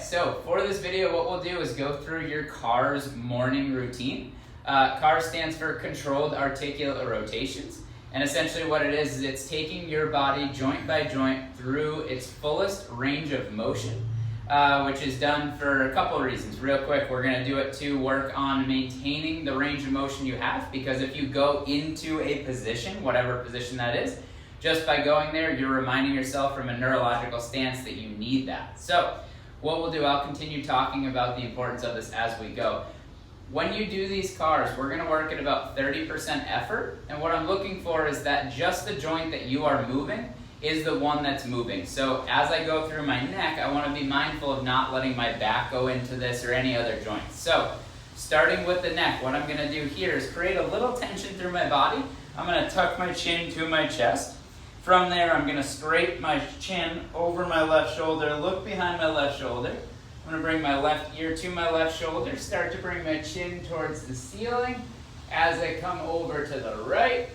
so for this video, what we'll do is go through your CARS morning routine. CARS stands for Controlled Articular Rotations. And essentially what it is it's taking your body joint by joint through its fullest range of motion, which is done for a couple of reasons. Real quick, we're going to do it to work on maintaining the range of motion you have, because if you go into a position, whatever position that is, just by going there, you're reminding yourself from a neurological stance that you need that. So what we'll do, I'll continue talking about the importance of this as we go. When you do these CARS, we're going to work at about 30% effort, and what I'm looking for is that just the joint that you are moving is the one that's moving. So as I go through my neck, I want to be mindful of not letting my back go into this or any other joints. So starting with the neck, what I'm going to do here is create a little tension through my body. I'm going to tuck my chin to my chest. From there, I'm going to scrape my chin over my left shoulder, look behind my left shoulder. I'm going to bring my left ear to my left shoulder, start to bring my chin towards the ceiling. As I come over to the right,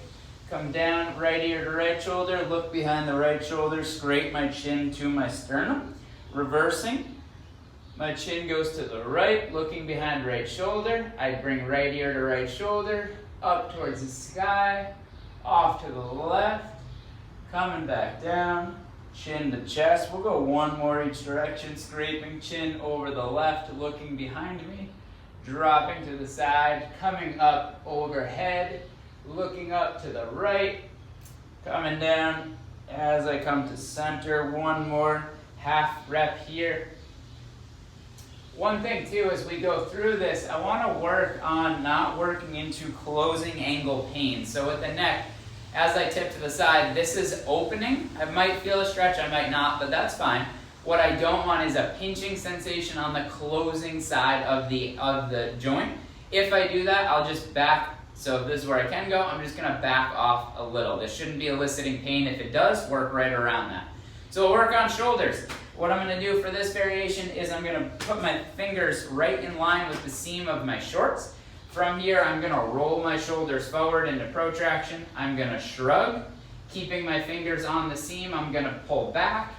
come down, right ear to right shoulder, look behind the right shoulder, scrape my chin to my sternum. Reversing, my chin goes to the right, looking behind right shoulder. I bring right ear to right shoulder, up towards the sky, off to the left. Coming back down, chin to chest. We'll go one more each direction, scraping chin over the left, looking behind me, dropping to the side, coming up overhead, looking up to the right, coming down as I come to center. One more half rep here. One thing too, as we go through this, I want to work on not working into closing angle pain. So with the neck, as I tip to the side, this is opening. I might feel a stretch, I might not, but that's fine. What I don't want is a pinching sensation on the closing side of the joint. If I do that, I'll just back. So if this is where I can go, I'm just gonna back off a little. This shouldn't be eliciting pain. If it does, work right around that. So we'll work on shoulders. What I'm gonna do for this variation is I'm gonna put my fingers right in line with the seam of my shorts. From here, I'm going to roll my shoulders forward into protraction. I'm going to shrug. Keeping my fingers on the seam, I'm going to pull back.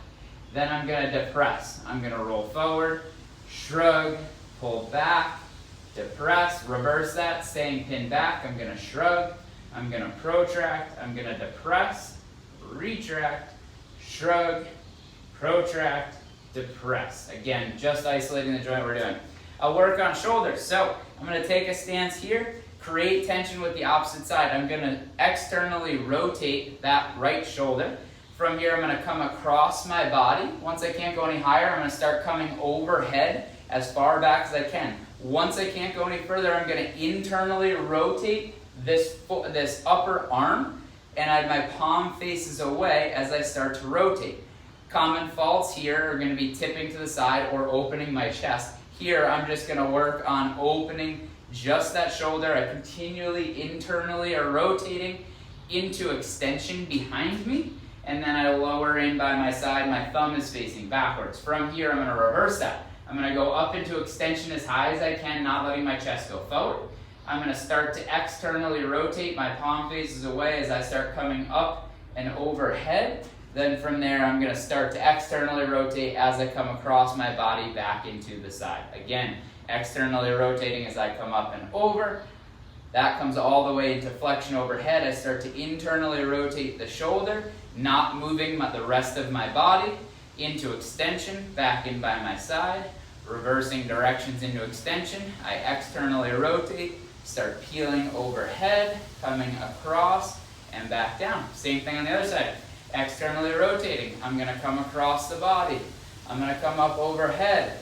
Then I'm going to depress. I'm going to roll forward, shrug, pull back, depress, reverse that, staying pinned back. I'm going to shrug. I'm going to protract. I'm going to depress, retract, shrug, protract, depress. Again, just isolating the joint we're doing. I'll work on shoulders. So I'm going to take a stance here, create tension with the opposite side. I'm going to externally rotate that right shoulder. From here, I'm going to come across my body. Once I can't go any higher, I'm going to start coming overhead as far back as I can. Once I can't go any further, I'm going to internally rotate this upper arm, and my palm faces away as I start to rotate. Common faults here are going to be tipping to the side or opening my chest. Here, I'm just going to work on opening just that shoulder. I continually internally are rotating into extension behind me, and then I lower in by my side. My thumb is facing backwards. From here, I'm going to reverse that. I'm going to go up into extension as high as I can, not letting my chest go forward. I'm going to start to externally rotate. My palm faces away as I start coming up and overhead. Then from there, I'm going to start to externally rotate as I come across my body back into the side. Again, externally rotating as I come up and over. That comes all the way into flexion overhead. I start to internally rotate the shoulder, not moving the rest of my body, into extension, back in by my side, reversing directions into extension. I externally rotate, start peeling overhead, coming across and back down. Same thing on the other side. Externally rotating, I'm going to come across the body. I'm going to come up overhead.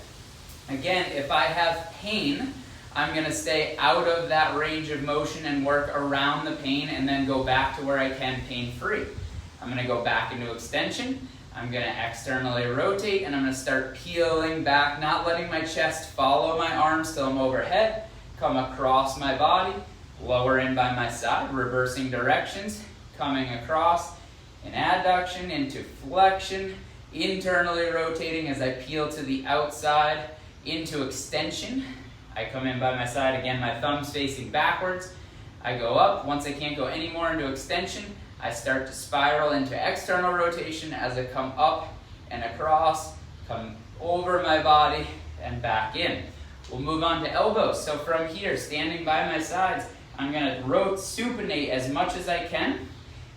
Again, if I have pain, I'm going to stay out of that range of motion and work around the pain and then go back to where I can pain-free. I'm going to go back into extension. I'm going to externally rotate, and I'm going to start peeling back, not letting my chest follow my arms till I'm overhead. Come across my body, lower in by my side, reversing directions, coming across. An adduction into flexion, internally rotating as I peel to the outside into extension. I come in by my side, again, my thumb's facing backwards. I go up. Once I can't go any more into extension, I start to spiral into external rotation as I come up and across, come over my body, and back in. We'll move on to elbows. So from here, standing by my sides, I'm going to supinate as much as I can.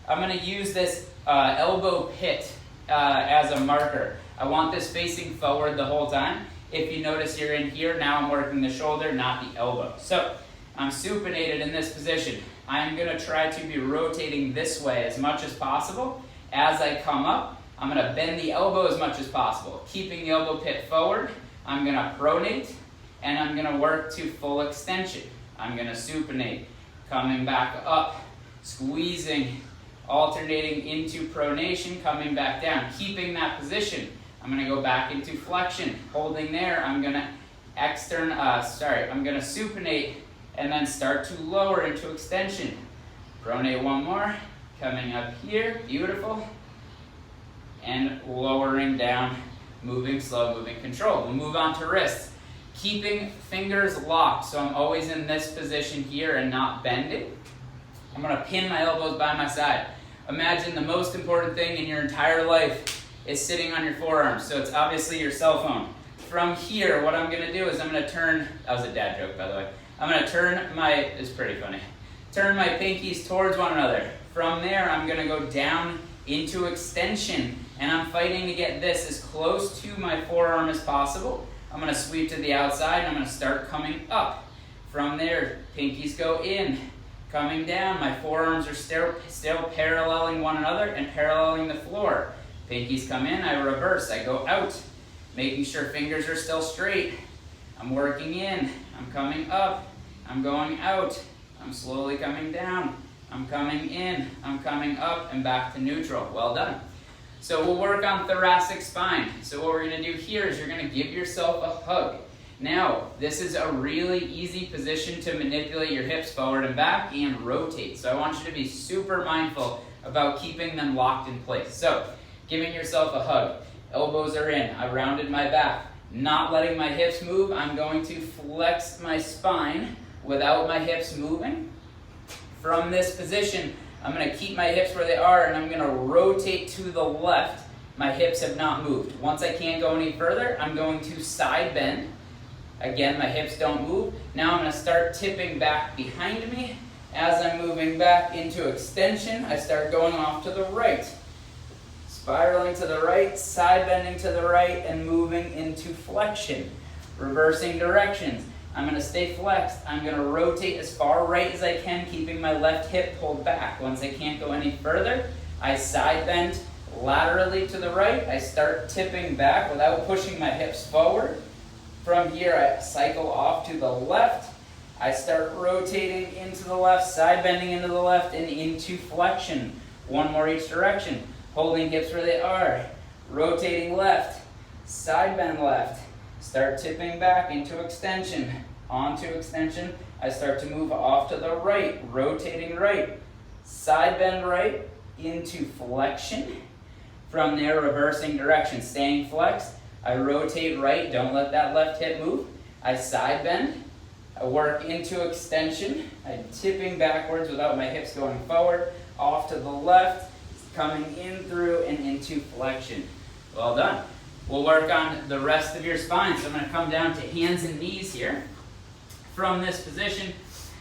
I'm going to use this elbow pit as a marker. I want this facing forward the whole time. If you notice you're in here, now I'm working the shoulder, not the elbow. So I'm supinated in this position. I'm going to try to be rotating this way as much as possible. As I come up, I'm going to bend the elbow as much as possible. Keeping the elbow pit forward, I'm going to pronate, and I'm going to work to full extension. I'm going to supinate, coming back up, squeezing, alternating into pronation, coming back down, keeping that position. I'm going to go back into flexion, holding there. I'm going to I'm going to supinate and then start to lower into extension. Pronate one more, coming up here, beautiful, and lowering down, moving slow, moving control. We'll move on to wrists. Keeping fingers locked, so I'm always in this position here and not bending. I'm going to pin my elbows by my side. Imagine the most important thing in your entire life is sitting on your forearms, so it's obviously your cell phone. From here, what I'm going to do is I'm going to turn, that was a dad joke by the way, I'm going to turn it's pretty funny, turn my pinkies towards one another. From there, I'm going to go down into extension, and I'm fighting to get this as close to my forearm as possible. I'm going to sweep to the outside, and I'm going to start coming up. From there, pinkies go in, coming down. My forearms are still paralleling one another and paralleling the floor. Pinkies come in, I reverse, I go out, making sure fingers are still straight. I'm working in, I'm coming up, I'm going out, I'm slowly coming down, I'm coming in, I'm coming up, and back to neutral. Well done. So we'll work on thoracic spine. So what we're going to do here is you're going to give yourself a hug. Now, this is a really easy position to manipulate your hips forward and back and rotate. So I want you to be super mindful about keeping them locked in place. So, giving yourself a hug. Elbows are in. I rounded my back. Not letting my hips move. I'm going to flex my spine without my hips moving. From this position, I'm going to keep my hips where they are, and I'm going to rotate to the left. My hips have not moved. Once I can't go any further, I'm going to side bend. Again, my hips don't move. Now I'm going to start tipping back behind me. As I'm moving back into extension, I start going off to the right. Spiraling to the right, side bending to the right, and moving into flexion. Reversing directions. I'm going to stay flexed. I'm going to rotate as far right as I can, keeping my left hip pulled back. Once I can't go any further, I side bend laterally to the right. I start tipping back without pushing my hips forward. From here, I cycle off to the left. I start rotating into the left, side bending into the left, and into flexion. One more each direction. Holding hips where they are. Rotating left, side bend left. Start tipping back into extension. Onto extension, I start to move off to the right, rotating right. Side bend right, into flexion. From there, reversing direction, staying flexed. I rotate right, don't let that left hip move. I side bend, I work into extension. I'm tipping backwards without my hips going forward. Off to the left, coming in through and into flexion. Well done. We'll work on the rest of your spine. So I'm going to come down to hands and knees here. From this position,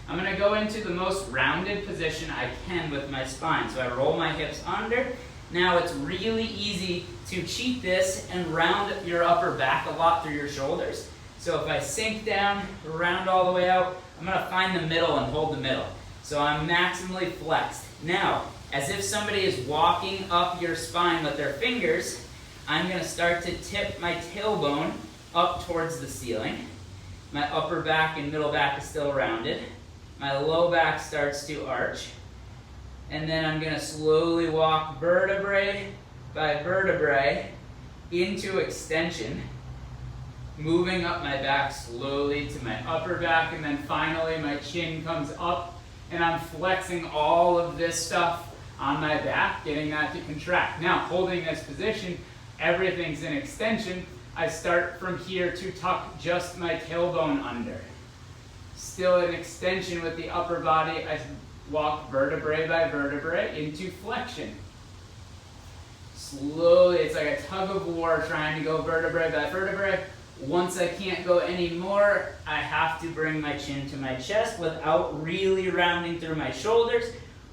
I'm going to go into the most rounded position I can with my spine. So I roll my hips under. Now it's really easy to cheat this and round your upper back a lot through your shoulders. So if I sink down, round all the way out, I'm going to find the middle and hold the middle. So I'm maximally flexed. Now, as if somebody is walking up your spine with their fingers, I'm going to start to tip my tailbone up towards the ceiling. My upper back and middle back is still rounded. My low back starts to arch. And then I'm going to slowly walk vertebrae by vertebrae into extension, moving up my back slowly to my upper back, and then finally my chin comes up, and I'm flexing all of this stuff on my back, getting that to contract. Now, holding this position, everything's in extension. I start from here to tuck just my tailbone under. Still in extension with the upper body, I walk vertebrae by vertebrae into flexion. slowly, it's like a tug of war trying to go vertebrae by vertebrae. Once I can't go anymore, I have to bring my chin to my chest without really rounding through my shoulders.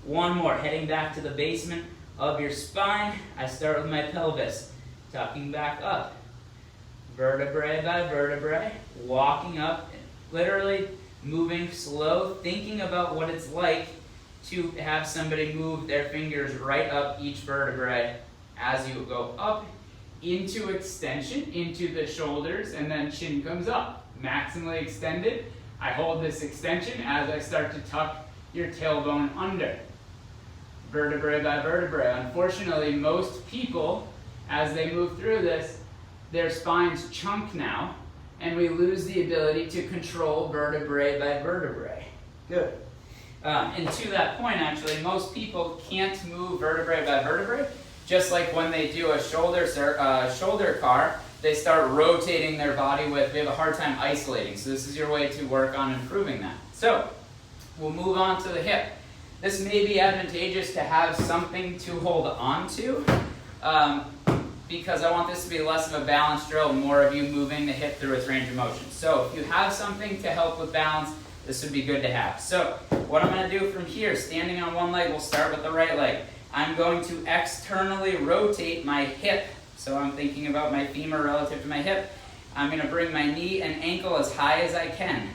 One more, heading back to the basement of your spine. I start with my pelvis, tucking back up. Vertebrae by vertebrae, walking up, literally moving slow, thinking about what it's like to have somebody move their fingers right up each vertebrae as you go up into extension, into the shoulders, and then chin comes up. Maximally extended. I hold this extension as I start to tuck your tailbone under. Vertebrae by vertebrae. Unfortunately, most people, as they move through this, their spines chunk now, and we lose the ability to control vertebrae by vertebrae. Good. And to that point, actually, most people can't move vertebrae by vertebrae. Just like when they do a shoulder car, they start rotating their body with, they have a hard time isolating. So this is your way to work on improving that. So we'll move on to the hip. This may be advantageous to have something to hold on to, because I want this to be less of a balance drill, more of you moving the hip through its range of motion. So if you have something to help with balance, this would be good to have. So what I'm going to do from here, standing on one leg, we'll start with the right leg. I'm going to externally rotate my hip. So I'm thinking about my femur relative to my hip. I'm going to bring my knee and ankle as high as I can.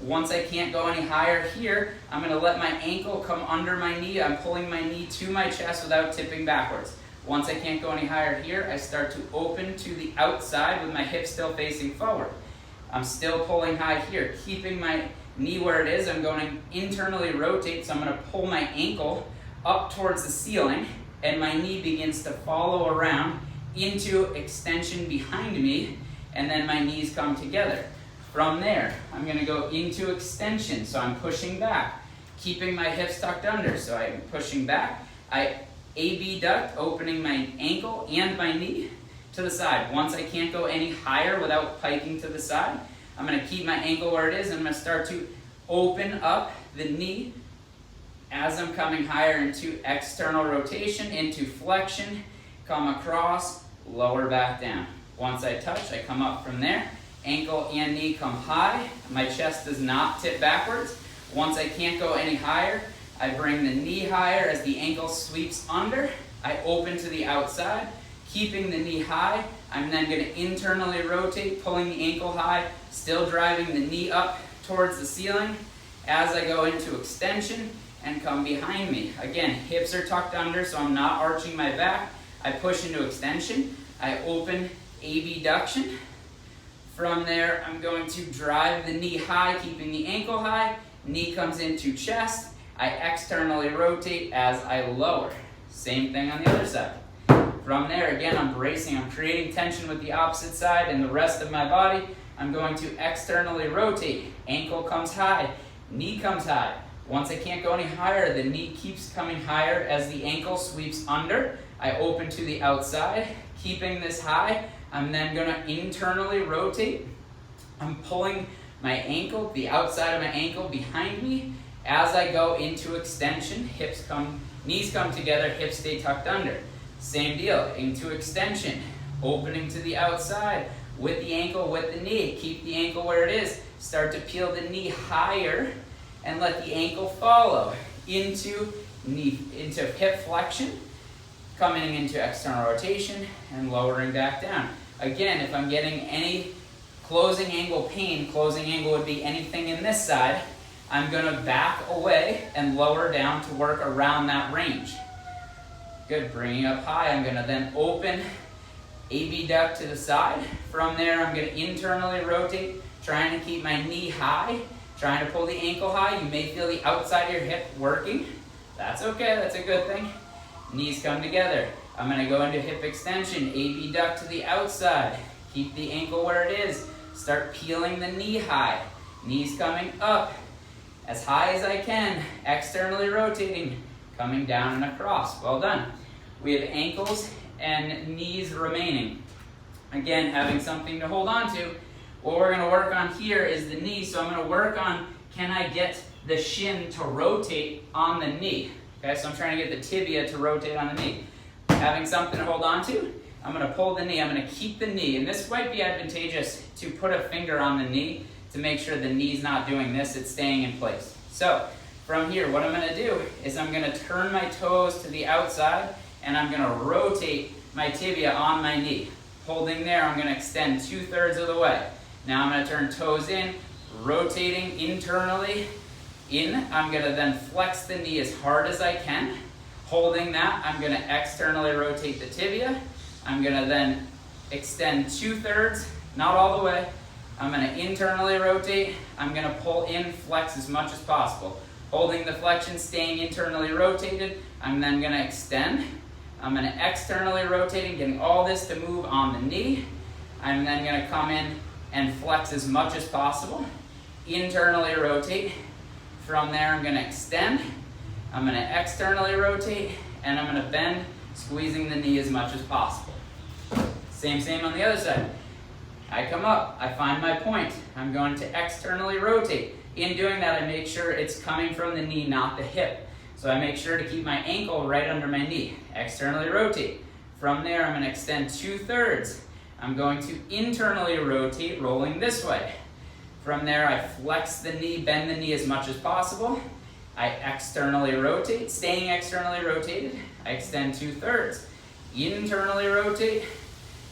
Once I can't go any higher here, I'm going to let my ankle come under my knee. I'm pulling my knee to my chest without tipping backwards. Once I can't go any higher here, I start to open to the outside with my hip still facing forward. I'm still pulling high here, keeping my knee where it is. I'm going to internally rotate, so I'm going to pull my ankle up towards the ceiling, and my knee begins to follow around into extension behind me, and then my knees come together. From there, I'm going to go into extension, so I'm pushing back, keeping my hips tucked under, so I'm pushing back. I AB duct, opening my ankle and my knee to the side. Once I can't go any higher without piking to the side, I'm going to keep my ankle where it is, and I'm going to start to open up the knee as I'm coming higher into external rotation, into flexion, come across, lower back down. Once I touch, I come up from there. Ankle and knee come high. My chest does not tip backwards. Once I can't go any higher, I bring the knee higher as the ankle sweeps under. I open to the outside, keeping the knee high. I'm then going to internally rotate, pulling the ankle high, still driving the knee up towards the ceiling as I go into extension and come behind me. Again, hips are tucked under, so I'm not arching my back. I push into extension. I open abduction. From there, I'm going to drive the knee high, keeping the ankle high. Knee comes into chest. I externally rotate as I lower. Same thing on the other side. From there, again, I'm bracing. I'm creating tension with the opposite side and the rest of my body. I'm going to externally rotate. Ankle comes high. Knee comes high. Once I can't go any higher, the knee keeps coming higher as the ankle sweeps under. I open to the outside, keeping this high. I'm then going to internally rotate. I'm pulling my ankle, the outside of my ankle behind me as I go into extension. Knees come together, hips stay tucked under. Same deal, into extension, opening to the outside with the ankle, with the knee. Keep the ankle where it is. Start to peel the knee higher and let the ankle follow into hip flexion, coming into external rotation and lowering back down. Again, if I'm getting any closing angle pain, closing angle would be anything in this side, I'm going to back away and lower down to work around that range. Good, bringing up high, I'm going to then open abduct to the side. From there, I'm going to internally rotate, trying to keep my knee high, trying to pull the ankle high. You may feel the outside of your hip working. That's okay, that's a good thing. Knees come together. I'm going to go into hip extension, abduct to the outside. Keep the ankle where it is. Start peeling the knee high. Knees coming up as high as I can. Externally rotating, coming down and across. Well done. We have ankles and knees remaining. Again, having something to hold on to. What we're going to work on here is the knee. So I'm going to work on, can I get the shin to rotate on the knee? Okay, so I'm trying to get the tibia to rotate on the knee. Having something to hold on to, I'm going to pull the knee. I'm going to keep the knee, and this might be advantageous to put a finger on the knee to make sure the knee's not doing this, it's staying in place. So from here, what I'm going to do is I'm going to turn my toes to the outside, and I'm going to rotate my tibia on my knee. Holding there, I'm going to extend 2/3 of the way. Now I'm going to turn toes in, rotating internally in. I'm going to then flex the knee as hard as I can. Holding that, I'm going to externally rotate the tibia. I'm going to then extend 2/3, not all the way. I'm going to internally rotate. I'm going to pull in, flex as much as possible. Holding the flexion, staying internally rotated. I'm then going to extend. I'm going to externally rotate, getting all this to move on the knee. I'm then going to come in and flex as much as possible. Internally rotate. From there, I'm going to extend. I'm going to externally rotate, and I'm going to bend, squeezing the knee as much as possible. Same on the other side. I come up, I find my point. I'm going to externally rotate. In doing that, I make sure it's coming from the knee, not the hip. So I make sure to keep my ankle right under my knee. Externally rotate. From there, I'm going to extend 2/3. I'm going to internally rotate, rolling this way. From there, I flex the knee, bend the knee as much as possible. I externally rotate, staying externally rotated. I extend 2/3. Internally rotate.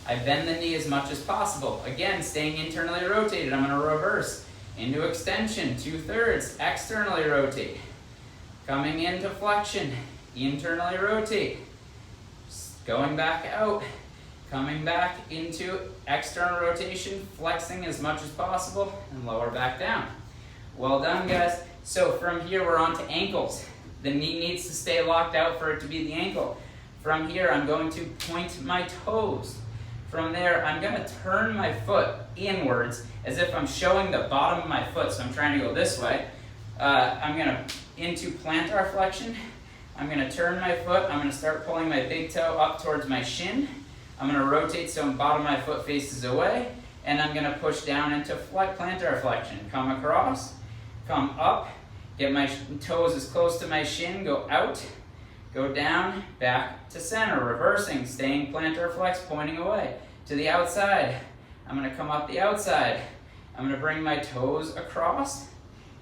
I bend the knee as much as possible. Again, staying internally rotated. I'm going to reverse into extension, 2/3. Externally rotate. Coming into flexion, internally rotate. Going back out. Coming back into external rotation, flexing as much as possible, and lower back down. Well done, guys. So from here, we're on to ankles. The knee needs to stay locked out for it to be the ankle. From here, I'm going to point my toes. From there, I'm going to turn my foot inwards as if I'm showing the bottom of my foot, so I'm trying to go this way. I'm going to, into plantar flexion. I'm going to turn my foot. I'm going to start pulling my big toe up towards my shin. I'm going to rotate so the bottom of my foot faces away, and I'm going to push down into plantar flexion. Come across, come up, get my toes as close to my shin, go out, go down, back to center, reversing, staying plantar flex, pointing away. To the outside, I'm going to come up the outside. I'm going to bring my toes across,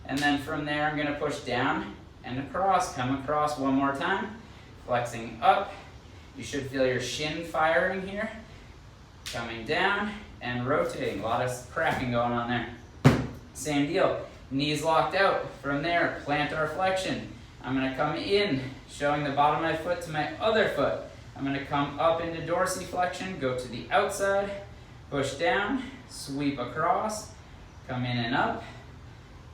and then from there I'm going to push down and across. Come across one more time, flexing up. You should feel your shin firing here. Coming down and rotating. A lot of cracking going on there. Same deal. Knees locked out. From there, plantar flexion. I'm going to come in, showing the bottom of my foot to my other foot. I'm going to come up into dorsiflexion, go to the outside, push down, sweep across, come in and up,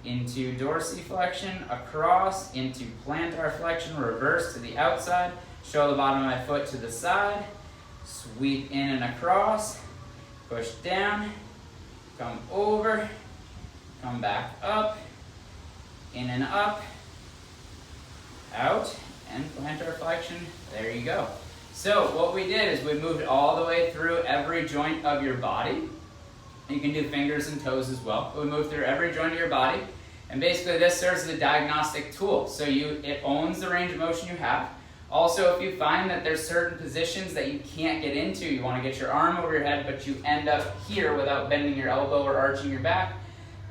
into dorsiflexion, across, into plantar flexion, reverse to the outside, show the bottom of my foot to the side, sweep in and across, push down, come over, come back up, in and up, out, and plantar flexion. There you go. So what we did is we moved all the way through every joint of your body. You can do fingers and toes as well. But we moved through every joint of your body. And basically this serves as a diagnostic tool. So it owns the range of motion you have. Also, if you find that there's certain positions that you can't get into, you want to get your arm over your head, but you end up here without bending your elbow or arching your back,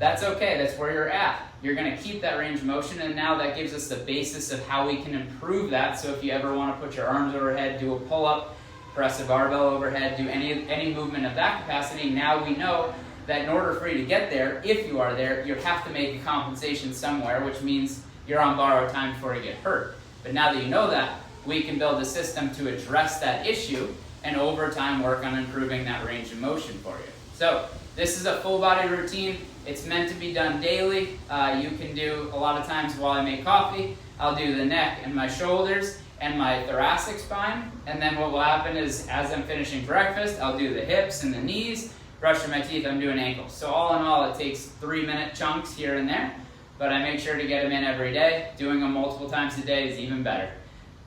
that's okay. That's where you're at. You're going to keep that range of motion, and now that gives us the basis of how we can improve that. So if you ever want to put your arms overhead, do a pull-up, press a barbell overhead, do any movement of that capacity, now we know that in order for you to get there, if you are there, you have to make a compensation somewhere, which means you're on borrowed time before you get hurt. But now that you know that, we can build a system to address that issue and over time work on improving that range of motion for you. So this is a full body routine. It's meant to be done daily. You can do a lot of times while I make coffee. I'll do the neck and my shoulders and my thoracic spine. And then what will happen is as I'm finishing breakfast, I'll do the hips and the knees. Brushing my teeth, I'm doing ankles. So all in all, it takes 3-minute chunks here and there. But I make sure to get them in every day. Doing them multiple times a day is even better.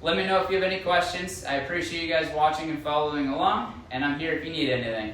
Let me know if you have any questions. I appreciate you guys watching and following along. And I'm here if you need anything.